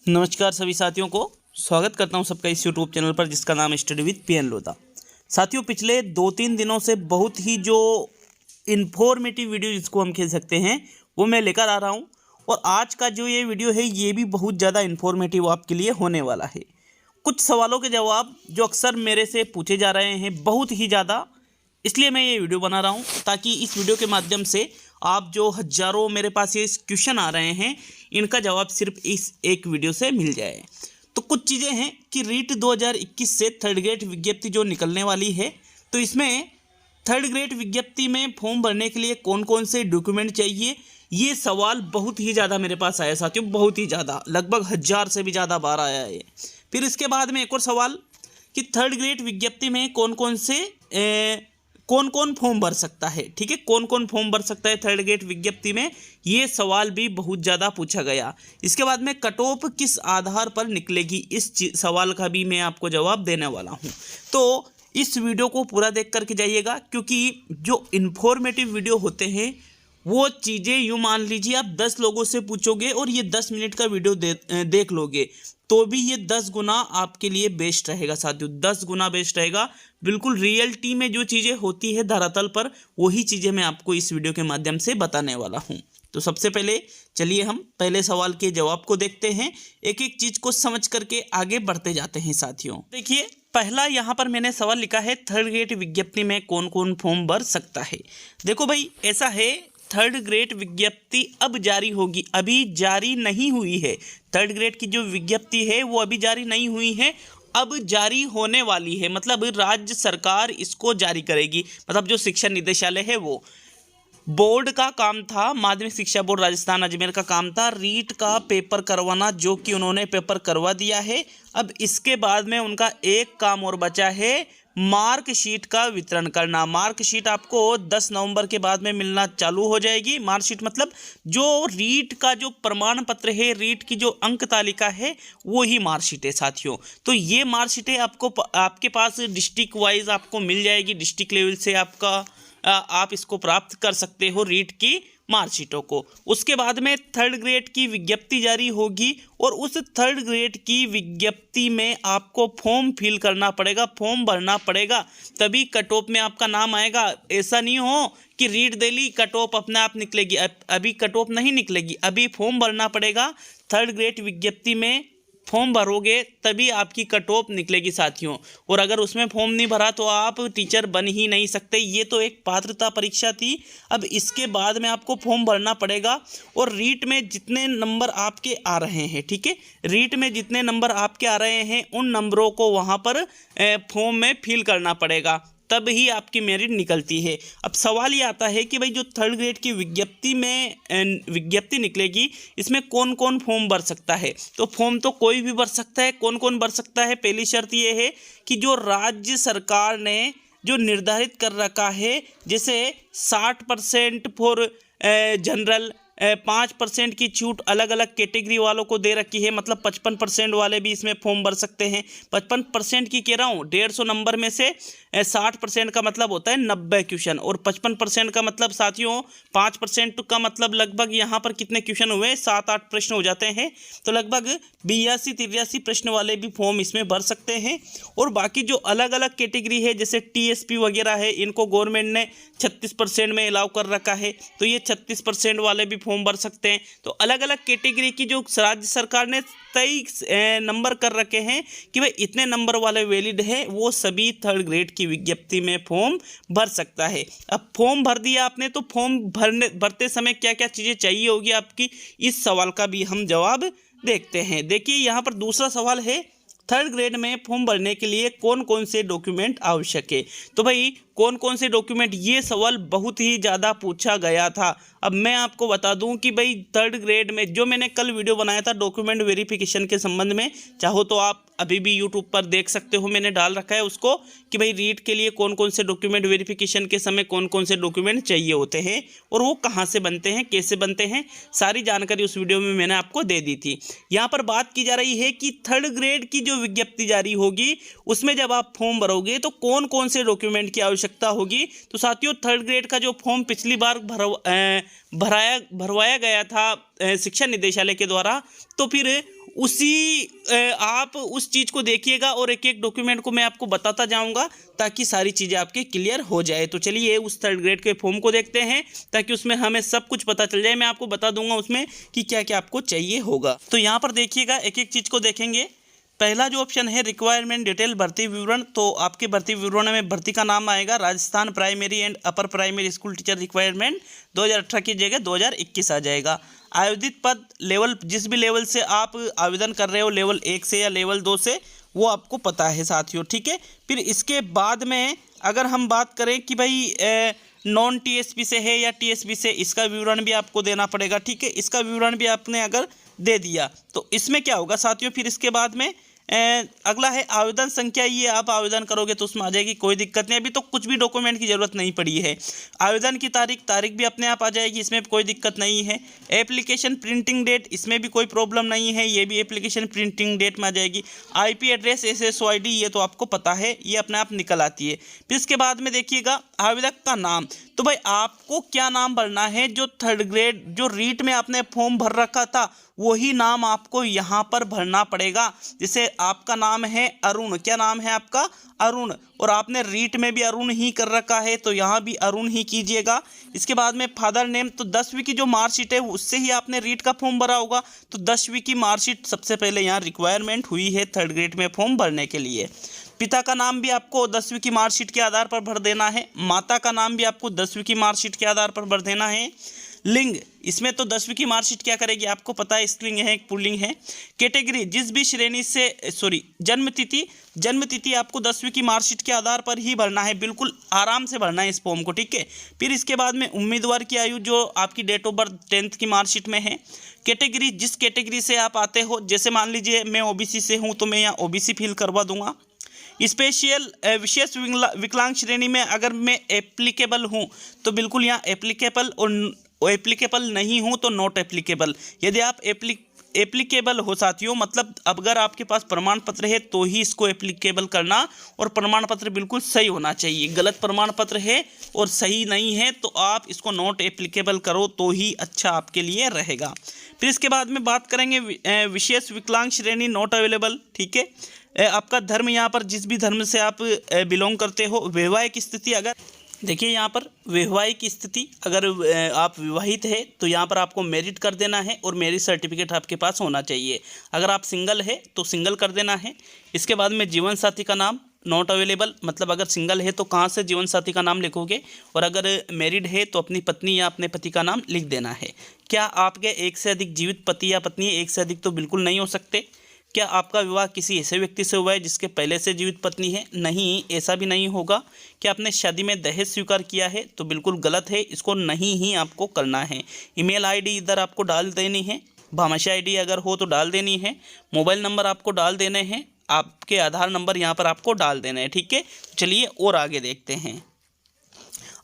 नमस्कार सभी साथियों को स्वागत करता हूं सबका इस यूट्यूब चैनल पर जिसका नाम है स्टडी विद पीएन लोधा। साथियों, पिछले 2-3 दिनों से बहुत ही जो इन्फॉर्मेटिव वीडियो जिसको हम कह सकते हैं वो मैं लेकर आ रहा हूं और आज का जो ये वीडियो है ये भी बहुत ज़्यादा इन्फॉर्मेटिव आपके लिए होने वाला है। कुछ सवालों के जवाब जो अक्सर मेरे से पूछे जा रहे हैं बहुत ही ज़्यादा, इसलिए मैं ये वीडियो बना रहा हूँ ताकि इस वीडियो के माध्यम से आप जो हज़ारों मेरे पास ये क्वेश्चन आ रहे हैं इनका जवाब सिर्फ इस एक वीडियो से मिल जाए। तो कुछ चीज़ें हैं कि रीट 2021 से थर्ड ग्रेड विज्ञप्ति जो निकलने वाली है, तो इसमें थर्ड ग्रेड विज्ञप्ति में फॉर्म भरने के लिए कौन कौन से डॉक्यूमेंट चाहिए, ये सवाल बहुत ही ज़्यादा मेरे पास आया साथियों, बहुत ही ज़्यादा, लगभग 1000 से भी ज़्यादा बार आया है। फिर इसके बाद में एक और सवाल कि थर्ड ग्रेड विज्ञप्ति में कौन कौन फॉर्म भर सकता है। ठीक है, कौन कौन फॉर्म भर सकता है थर्ड ग्रेड विज्ञप्ति में, ये सवाल भी बहुत ज़्यादा पूछा गया। इसके बाद में कट ऑफ किस आधार पर निकलेगी, इस सवाल का भी मैं आपको जवाब देने वाला हूँ। तो इस वीडियो को पूरा देख करके जाइएगा, क्योंकि जो इन्फॉर्मेटिव वीडियो होते हैं वो चीज़ें यूँ मान लीजिए आप 10 लोगों से पूछोगे और ये 10 मिनट का वीडियो देख लोगे तो भी ये 10 गुना आपके लिए बेस्ट रहेगा साथियों, 10 गुना बेस्ट रहेगा। बिल्कुल रियलिटी में जो चीज़ें होती है धरातल पर वही चीज़ें मैं आपको इस वीडियो के माध्यम से बताने वाला हूँ। तो सबसे पहले चलिए हम पहले सवाल के जवाब को देखते हैं, एक एक चीज़ को समझ करके आगे बढ़ते जाते हैं साथियों। देखिए, पहला यहाँ पर मैंने सवाल लिखा है थर्ड ग्रेड विज्ञप्ति में कौन कौन फॉर्म भर सकता है। देखो भाई, ऐसा है, थर्ड ग्रेड विज्ञप्ति अब जारी होगी, अभी जारी नहीं हुई है। थर्ड ग्रेड की जो विज्ञप्ति है वो अभी जारी नहीं हुई है, अब जारी होने वाली है। मतलब राज्य सरकार इसको जारी करेगी। मतलब जो शिक्षा निदेशालय है वो बोर्ड का काम था, माध्यमिक शिक्षा बोर्ड राजस्थान अजमेर का काम था रीट का पेपर करवाना, जो कि उन्होंने पेपर करवा दिया है। अब इसके बाद में उनका एक काम और बचा है, मार्कशीट का वितरण करना। मार्कशीट आपको 10 नवंबर के बाद में मिलना चालू हो जाएगी। मार्कशीट मतलब जो रीट का जो प्रमाण पत्र है, रीट की जो अंक तालिका है वो ही मार्कशीट है साथियों। तो ये मार्कशीटें आपको आपके पास डिस्ट्रिक्ट वाइज आपको मिल जाएगी, डिस्ट्रिक्ट लेवल से आप इसको प्राप्त कर सकते हो रीट की मार्कशीटों को। उसके बाद में थर्ड ग्रेड की विज्ञप्ति जारी होगी और उस थर्ड ग्रेड की विज्ञप्ति में आपको फॉर्म फिल करना पड़ेगा, फॉर्म भरना पड़ेगा, तभी कट ऑफ में आपका नाम आएगा। ऐसा नहीं हो कि रीट दे ली कट ऑफ अपने आप निकलेगी, अभी कट ऑफ नहीं निकलेगी, अभी फॉर्म भरना पड़ेगा। थर्ड ग्रेड विज्ञप्ति में फॉर्म भरोगे तभी आपकी कट ऑफ निकलेगी साथियों, और अगर उसमें फॉर्म नहीं भरा तो आप टीचर बन ही नहीं सकते। ये तो एक पात्रता परीक्षा थी, अब इसके बाद में आपको फॉर्म भरना पड़ेगा। और रीट में जितने नंबर आपके आ रहे हैं, ठीक है, रीट में जितने नंबर आपके आ रहे हैं उन नंबरों को वहाँ पर फॉर्म में फिल करना पड़ेगा, तब ही आपकी मेरिट निकलती है। अब सवाल ये आता है कि भाई जो थर्ड ग्रेड की विज्ञप्ति निकलेगी इसमें कौन कौन फॉर्म भर सकता है। तो फॉर्म तो कोई भी भर सकता है। कौन कौन भर सकता है? पहली शर्त ये है कि जो राज्य सरकार ने जो निर्धारित कर रखा है, जैसे 60% फॉर जनरल, 5% की छूट अलग अलग कैटेगरी वालों को दे रखी है। मतलब 55% वाले भी इसमें फॉर्म भर सकते हैं। 55% की कह रहा हूँ, 150 नंबर में से 60% का मतलब होता है 90 क्वेश्चन, और 55% का मतलब साथियों 5% का मतलब लगभग यहाँ पर कितने क्वेश्चन हुए, 7-8 प्रश्न हो जाते हैं। तो लगभग 82-83 प्रश्न वाले भी फॉर्म इसमें भर सकते हैं। और बाकी जो अलग अलग कैटेगरी है, जैसे TSP वगैरह है, इनको गवर्नमेंट ने 36% में अलाउ कर रखा है, तो ये 36% वाले भी फॉर्म भर सकते हैं। तो अलग अलग कैटेगरी की जो राज्य सरकार ने तय नंबर कर रखे हैं कि भाई इतने नंबर वाले वैलिड है, वो सभी थर्ड ग्रेड की विज्ञप्ति में फॉर्म भर सकता है। अब फॉर्म भर दिया आपने, तो फॉर्म भरते समय क्या क्या चीज़ें चाहिए होगी आपकी, इस सवाल का भी हम जवाब देखते हैं। देखिए, यहाँ पर दूसरा सवाल है, थर्ड ग्रेड में फॉर्म भरने के लिए कौन कौन से डॉक्यूमेंट आवश्यक है। तो भाई कौन कौन से डॉक्यूमेंट, ये सवाल बहुत ही ज़्यादा पूछा गया था। अब मैं आपको बता दूं कि भाई थर्ड ग्रेड में जो मैंने कल वीडियो बनाया था डॉक्यूमेंट वेरिफिकेशन के संबंध में, चाहो तो आप अभी भी यूट्यूब पर देख सकते हो, मैंने डाल रखा है उसको, कि भाई रीट के लिए कौन कौन से डॉक्यूमेंट वेरिफिकेशन के समय कौन कौन से डॉक्यूमेंट चाहिए होते हैं और वो कहाँ से बनते हैं, कैसे बनते हैं, सारी जानकारी उस वीडियो में मैंने आपको दे दी थी। यहाँ पर बात की जा रही है कि थर्ड ग्रेड की जो विज्ञप्ति जारी होगी उसमें जब आप फॉर्म भरोगे तो कौन कौन से डॉक्यूमेंट की आवश्यकता होगी। तो साथियों, थर्ड ग्रेड का जो फॉर्म पिछली बार भरवाया गया था शिक्षा निदेशालय के द्वारा, तो फिर आप उस चीज़ को देखिएगा और एक एक डॉक्यूमेंट को मैं आपको बताता जाऊंगा ताकि सारी चीज़ें आपके क्लियर हो जाए। तो चलिए उस थर्ड ग्रेड के फॉर्म को देखते हैं ताकि उसमें हमें सब कुछ पता चल जाए। मैं आपको बता दूंगा उसमें कि क्या क्या आपको चाहिए होगा। तो यहाँ पर देखिएगा, एक एक चीज़ को देखेंगे। पहला जो ऑप्शन है रिक्वायरमेंट डिटेल भर्ती विवरण, तो आपके भर्ती विवरण में भर्ती का नाम आएगा Rajasthan primary and upper primary school teacher requirement 2018 की जगह 2021 आ जाएगा। आवेदित पद लेवल, जिस भी लेवल से आप आवेदन कर रहे हो, लेवल 1 से या लेवल 2 से, वो आपको पता है साथियों, ठीक है। फिर इसके बाद में अगर हम बात करें कि भाई नॉन टीएसपी से है या टीएसपी से, इसका विवरण भी आपको देना पड़ेगा, ठीक है। इसका विवरण भी आपने अगर दे दिया तो इसमें क्या होगा साथियों, फिर इसके बाद में अगला है आवेदन संख्या। ये आप आवेदन करोगे तो उसमें आ जाएगी, कोई दिक्कत नहीं। अभी तो कुछ भी डॉक्यूमेंट की ज़रूरत नहीं पड़ी है। आवेदन की तारीख भी अपने आप आ जाएगी, इसमें कोई दिक्कत नहीं है। एप्लीकेशन प्रिंटिंग डेट, इसमें भी कोई प्रॉब्लम नहीं है, ये भी एप्लीकेशन प्रिंटिंग डेट में आ जाएगी। आईपी एड्रेस, SSOID, ये तो आपको पता है, ये अपने आप निकल आती है। फिर इसके बाद में देखिएगा आवेदक का नाम। तो भाई आपको क्या नाम भरना है, जो थर्ड ग्रेड जो रीट में आपने फॉर्म भर रखा था वही नाम आपको यहाँ पर भरना पड़ेगा। जैसे आपका नाम है अरुण, क्या नाम है आपका, अरुण, और आपने रीट में भी अरुण ही कर रखा है तो यहाँ भी अरुण ही कीजिएगा। इसके बाद में फादर नेम, तो 10वीं की जो मार्कशीट है उससे ही आपने रीट का फॉर्म भरा होगा, तो 10वीं की मार्कशीट सबसे पहले यहाँ रिक्वायरमेंट हुई है थर्ड ग्रेड में फॉर्म भरने के लिए। पिता का नाम भी आपको 10वीं की मार्कशीट के आधार पर भर देना है। माता का नाम भी आपको 10वीं की मार्कशीट के आधार पर भर देना है। लिंग, इसमें तो 10वीं की मार्कशीट क्या करेगी आपको पता है, स्त्रीलिंग है एक पुल्लिंग है। कैटेगरी, जिस भी श्रेणी से, जन्म तिथि आपको 10वीं की मार्कशीट के आधार पर ही भरना है, बिल्कुल आराम से भरना है इस फॉर्म को, ठीक है। फिर इसके बाद में उम्मीदवार की आयु जो आपकी डेट ऑफ बर्थ 10th की मार्कशीट में है। कैटेगरी, जिस कैटेगरी से आप आते हो, जैसे मान लीजिए मैं OBC से हूँ तो मैं यहाँ OBC फिल करवा दूंगा। स्पेशल विशेष विकलांग श्रेणी में अगर मैं एप्लीकेबल हूँ तो बिल्कुल यहाँ एप्लीकेबल, और एप्लीकेबल नहीं हूँ तो नॉट एप्लीकेबल। यदि आप एप्लीकेबल हो साथियों, मतलब अगर आपके पास प्रमाण पत्र है तो ही इसको एप्लीकेबल करना, और प्रमाण पत्र बिल्कुल सही होना चाहिए। गलत प्रमाण पत्र है और सही नहीं है तो आप इसको नॉट एप्लीकेबल करो तो ही अच्छा आपके लिए रहेगा। फिर इसके बाद में बात करेंगे विशेष विकलांग श्रेणी नॉट अवेलेबल, ठीक है। आपका धर्म, यहाँ पर जिस भी धर्म से आप बिलोंग करते हो। वैवाहिक स्थिति, अगर देखिए यहाँ पर वैवाहिक स्थिति, अगर आप विवाहित है तो यहाँ पर आपको मैरिड कर देना है और मैरिज सर्टिफिकेट आपके पास होना चाहिए। अगर आप सिंगल है तो सिंगल कर देना है। इसके बाद में जीवन साथी का नाम नॉट अवेलेबल, मतलब अगर सिंगल है तो कहाँ से जीवन साथी का नाम लिखोगे, और अगर मैरिड है तो अपनी पत्नी या अपने पति का नाम लिख देना है। क्या आपके एक से अधिक जीवित पति या पत्नी, एक से अधिक तो बिल्कुल नहीं हो सकते। क्या आपका विवाह किसी ऐसे व्यक्ति से हुआ है जिसके पहले से जीवित पत्नी है, नहीं, ऐसा भी नहीं होगा। क्या आपने शादी में दहेज स्वीकार किया है, तो बिल्कुल गलत है, इसको नहीं ही आपको करना है। ईमेल आईडी इधर आपको डाल देनी है, भामाशाह आईडी अगर हो तो डाल देनी है। मोबाइल नंबर आपको डाल देने हैं, आपके आधार नंबर यहाँ पर आपको डाल देना है, ठीक है। चलिए और आगे देखते हैं।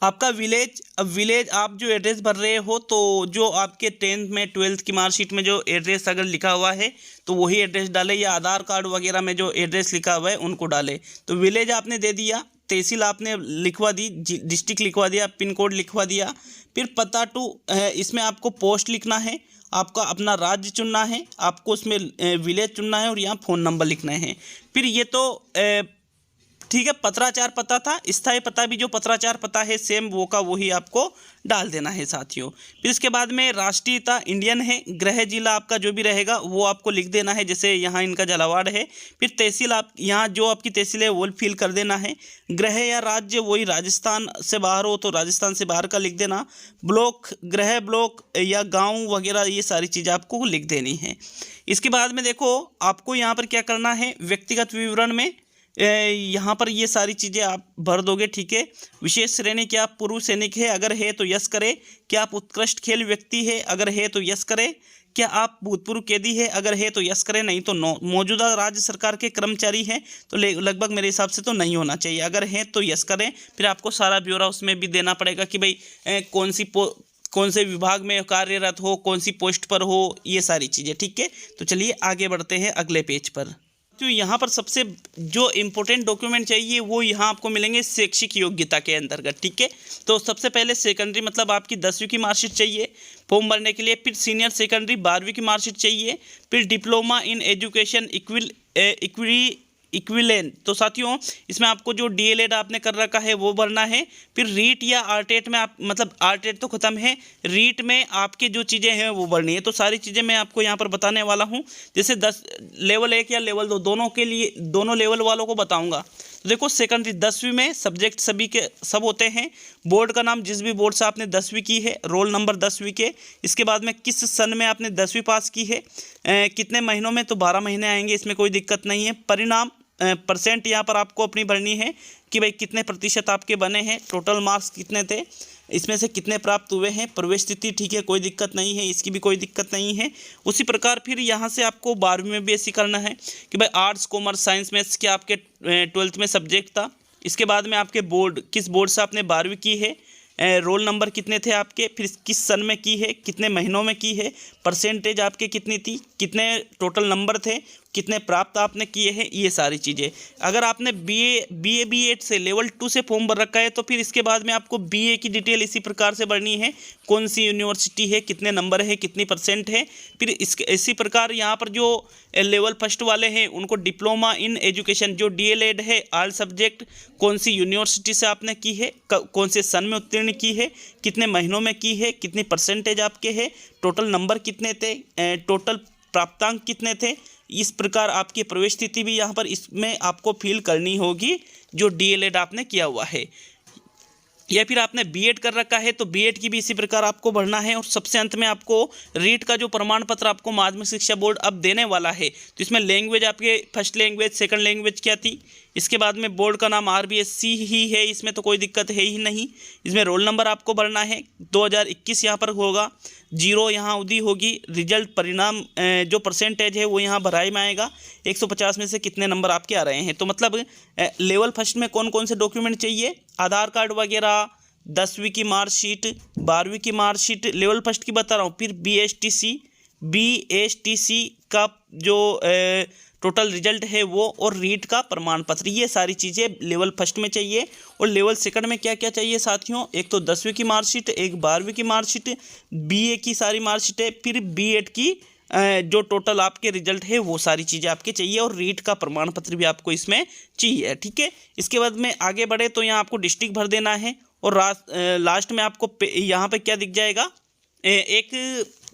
आपका विलेज, अब विलेज आप जो एड्रेस भर रहे हो तो जो आपके 10th में 12th की मार्कशीट में जो एड्रेस अगर लिखा हुआ है तो वही एड्रेस डाले, या आधार कार्ड वगैरह में जो एड्रेस लिखा हुआ है उनको डाले। तो विलेज आपने दे दिया, तहसील आपने लिखवा दी, डिस्ट्रिक्ट लिखवा दिया, पिन कोड लिखवा दिया। फिर पता टू, इसमें आपको पोस्ट लिखना है, आपका अपना राज्य चुनना है, आपको उसमें विलेज चुनना है और यहाँ फ़ोन नंबर लिखना है। फिर ये तो ठीक है, पत्राचार पता था, स्थायी पता भी जो पत्राचार पता है सेम वो का वही आपको डाल देना है साथियों। फिर इसके बाद में राष्ट्रीयता इंडियन है, गृह जिला आपका जो भी रहेगा वो आपको लिख देना है, जैसे यहाँ इनका झालावाड़ है। फिर तहसील, आप यहाँ जो आपकी तहसील है वो फिल कर देना है। गृह या राज्य, वही राजस्थान से बाहर हो तो राजस्थान से बाहर का लिख देना। ब्लॉक, गृह ब्लॉक या गाँव वगैरह, ये सारी चीज़ें आपको लिख देनी है। इसके बाद में देखो आपको यहाँ पर क्या करना है, व्यक्तिगत विवरण में यहाँ पर ये सारी चीज़ें आप भर दोगे, ठीक है। विशेष श्रेणी, क्या आप पूर्व सैनिक है, अगर है तो यस करें। क्या आप उत्कृष्ट खेल व्यक्ति है, अगर है तो यस करें। क्या आप भूतपूर्व कैदी है, अगर है तो यस करें, नहीं तो नो। मौजूदा राज्य सरकार के कर्मचारी हैं तो लगभग मेरे हिसाब से तो नहीं होना चाहिए, अगर है तो यस करें। फिर आपको सारा ब्यौरा उसमें भी देना पड़ेगा कि भाई कौन से विभाग में कार्यरत हो, कौन सी पोस्ट पर हो, ये सारी चीज़ें, ठीक है। तो चलिए आगे बढ़ते हैं अगले पेज पर। तो यहाँ पर सबसे जो इम्पोर्टेंट डॉक्यूमेंट चाहिए वो यहाँ आपको मिलेंगे शैक्षिक योग्यता के अंतर्गत, ठीक है। तो सबसे पहले सेकेंडरी मतलब आपकी 10वीं की मार्कशीट चाहिए फॉर्म भरने के लिए, फिर सीनियर सेकेंडरी 12वीं की मार्कशीट चाहिए, फिर डिप्लोमा इन एजुकेशन इक्विलेंट। तो साथियों इसमें आपको जो डीएलएड आपने कर रखा है वो भरना है, फिर रीट या आरटेट में आप मतलब आरटेट तो ख़त्म है, रीट में आपके जो चीज़ें हैं वो भरनी है। तो सारी चीज़ें मैं आपको यहाँ पर बताने वाला हूँ, जैसे 10 लेवल 1 या लेवल 2 दोनों के लिए, दोनों लेवल वालों को बताऊँगा। तो देखो सेकेंडरी 10वीं में सब्जेक्ट सभी के सब होते हैं, बोर्ड का नाम जिस भी बोर्ड से आपने 10वीं की है, रोल नंबर 10वीं के, इसके बाद में किस सन में आपने 10वीं पास की है, कितने महीनों में, तो 12 महीने आएंगे, इसमें कोई दिक्कत नहीं है। परिणाम परसेंट यहाँ पर आपको अपनी भरनी है कि भाई कितने प्रतिशत आपके बने हैं, टोटल मार्क्स कितने थे, इसमें से कितने प्राप्त हुए हैं, प्रवेश तिथि, ठीक है, कोई दिक्कत नहीं है, इसकी भी कोई दिक्कत नहीं है। उसी प्रकार फिर यहाँ से आपको 12वीं में भी ऐसी करना है कि भाई आर्ट्स कॉमर्स साइंस मैथ्स के आपके 12th में सब्जेक्ट था। इसके बाद में आपके बोर्ड, किस बोर्ड से आपने 12वीं की है, रोल नंबर कितने थे आपके, फिर किस सन में की है, कितने महीनों में की है, परसेंटेज आपके कितनी थी, कितने टोटल नंबर थे, कितने प्राप्त आपने किए हैं, ये सारी चीज़ें। अगर आपने BA से लेवल 2 से फॉर्म भर रखा है तो फिर इसके बाद में आपको BA की डिटेल इसी प्रकार से भरनी है, कौन सी यूनिवर्सिटी है, कितने नंबर है, कितनी परसेंट है। फिर इसी प्रकार यहाँ पर जो लेवल फर्स्ट वाले हैं उनको डिप्लोमा इन एजुकेशन जो DLED है ऑल सब्जेक्ट, कौन सी यूनिवर्सिटी से आपने की है, कौन से सन में उत्तीर्ण की है, कितने महीनों में की है, कितनी परसेंटेज आपके है, टोटल नंबर कितने थे, टोटल प्राप्तांक कितने थे। इस प्रकार आपकी प्रवेश तिथि भी यहाँ पर इसमें आपको फिल करनी होगी जो DLED आपने किया हुआ है, या फिर आपने B.Ed कर रखा है तो B.Ed की भी इसी प्रकार आपको भरना है। और सबसे अंत में आपको रीट का जो प्रमाण पत्र आपको माध्यमिक शिक्षा बोर्ड अब देने वाला है, तो इसमें लैंग्वेज आपके फर्स्ट लैंग्वेज, सेकंड लैंग्वेज क्या थी, इसके बाद में बोर्ड का नाम RBSC ही है, इसमें तो कोई दिक्कत है ही नहीं। इसमें रोल नंबर आपको भरना है, 2021 यहाँ पर होगा, 0 यहाँ अवधि होगी, रिजल्ट परिणाम जो परसेंटेज है वो यहाँ भराई में आएगा, 150 में से कितने नंबर आपके आ रहे हैं। तो मतलब लेवल फर्स्ट में कौन कौन से डॉक्यूमेंट चाहिए, आधार कार्ड वगैरह, 10वीं की मार्कशीट, 12वीं की मार्कशीट, लेवल फर्स्ट की बता रहा हूँ, फिर BSTC का जो टोटल रिजल्ट है वो, और रीट का प्रमाण पत्र, ये सारी चीज़ें लेवल फर्स्ट में चाहिए। और लेवल सेकंड में क्या क्या चाहिए साथियों, एक तो 10वीं की मार्कशीट, एक 12वीं की मार्कशीट, BA की सारी मार्कशीट है, फिर B.Ed की जो टोटल आपके रिजल्ट है वो सारी चीज़ें आपके चाहिए, और रीट का प्रमाण पत्र भी आपको इसमें चाहिए, ठीक है। इसके बाद में आगे बढ़े तो यहाँ आपको डिस्ट्रिक्ट भर देना है, और लास्ट में आपको यहाँ पे क्या दिख जाएगा, एक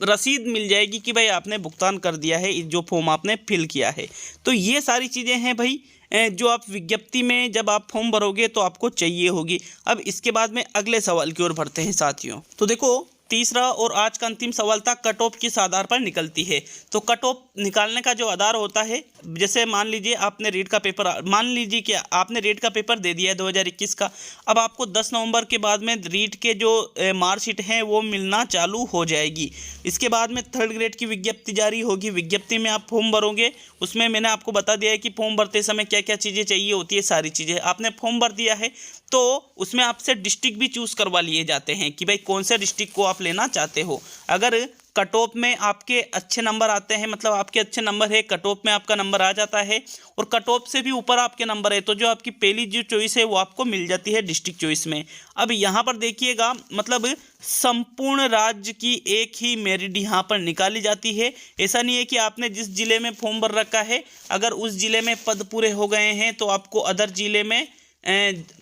रसीद मिल जाएगी कि भाई आपने भुगतान कर दिया है जो फॉर्म आपने फिल किया है। तो ये सारी चीज़ें हैं भाई जो आप विज्ञप्ति में जब आप फॉर्म भरोगे तो आपको चाहिए होगी। अब इसके बाद में अगले सवाल की ओर बढ़ते हैं साथियों। तो देखो तीसरा और आज का अंतिम सवाल था, कट ऑफ किस आधार पर निकलती है। तो कट ऑफ निकालने का जो आधार होता है, जैसे मान लीजिए आपने रीट का पेपर, मान लीजिए कि आपने रीट का पेपर दे दिया है 2021 का, अब आपको 10 नवंबर के बाद में रीट के जो मार्कशीट हैं वो मिलना चालू हो जाएगी। इसके बाद में 3rd ग्रेड की विज्ञप्ति जारी होगी, विज्ञप्ति में आप फॉर्म भरोगे, उसमें मैंने आपको बता दिया है कि फॉर्म भरते समय क्या क्या चीज़ें चाहिए होती है, सारी चीज़ें। आपने फॉर्म भर दिया है तो उसमें आपसे डिस्ट्रिक्ट भी चूज़ करवा लिए जाते हैं कि भाई कौन से डिस्ट्रिक्ट को आप लेना चाहते हो। अगर कट ऑफ में आपके अच्छे नंबर आते हैं, मतलब आपके अच्छे नंबर है, कट ऑफ में आपका नंबर आ जाता है, और कट ऑफ से भी ऊपर आपके नंबर है, तो जो आपकी पहली जो चॉइस है वो आपको मिल जाती है डिस्ट्रिक्ट चॉइस में। अब यहाँ पर देखिएगा, मतलब संपूर्ण राज्य की एक ही मेरिट यहाँ पर निकाली जाती है। ऐसा नहीं है कि आपने जिस जिले में फॉर्म भर रखा है, अगर उस जिले में पद पूरे हो गए हैं तो आपको अदर जिले में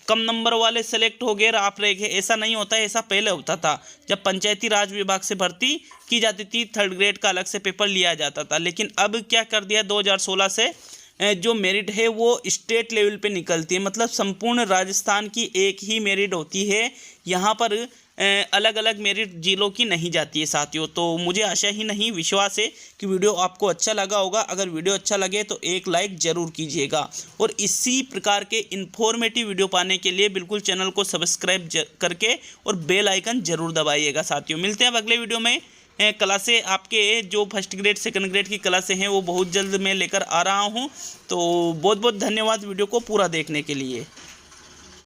कम नंबर वाले सेलेक्ट हो गए और आप रह गए, ऐसा नहीं होता है। ऐसा पहले होता था जब पंचायती राज विभाग से भर्ती की जाती थी, 3rd ग्रेड का अलग से पेपर लिया जाता था। लेकिन अब क्या कर दिया, 2016 से जो मेरिट है वो स्टेट लेवल पे निकलती है, मतलब संपूर्ण राजस्थान की एक ही मेरिट होती है, यहाँ पर अलग अलग मेरिट जिलों की नहीं जाती है साथियों। तो मुझे आशा ही नहीं, विश्वास है कि वीडियो आपको अच्छा लगा होगा। अगर वीडियो अच्छा लगे तो एक लाइक ज़रूर कीजिएगा, और इसी प्रकार के इन्फॉर्मेटिव वीडियो पाने के लिए बिल्कुल चैनल को सब्सक्राइब करके और बेल आइकन ज़रूर दबाइएगा साथियों। मिलते हैं अब अगले वीडियो में। क्लासें आपके जो 1st ग्रेड 2nd ग्रेड की क्लासें हैं वो बहुत जल्द मैं लेकर आ रहा हूँ। तो बहुत बहुत धन्यवाद वीडियो को पूरा देखने के लिए।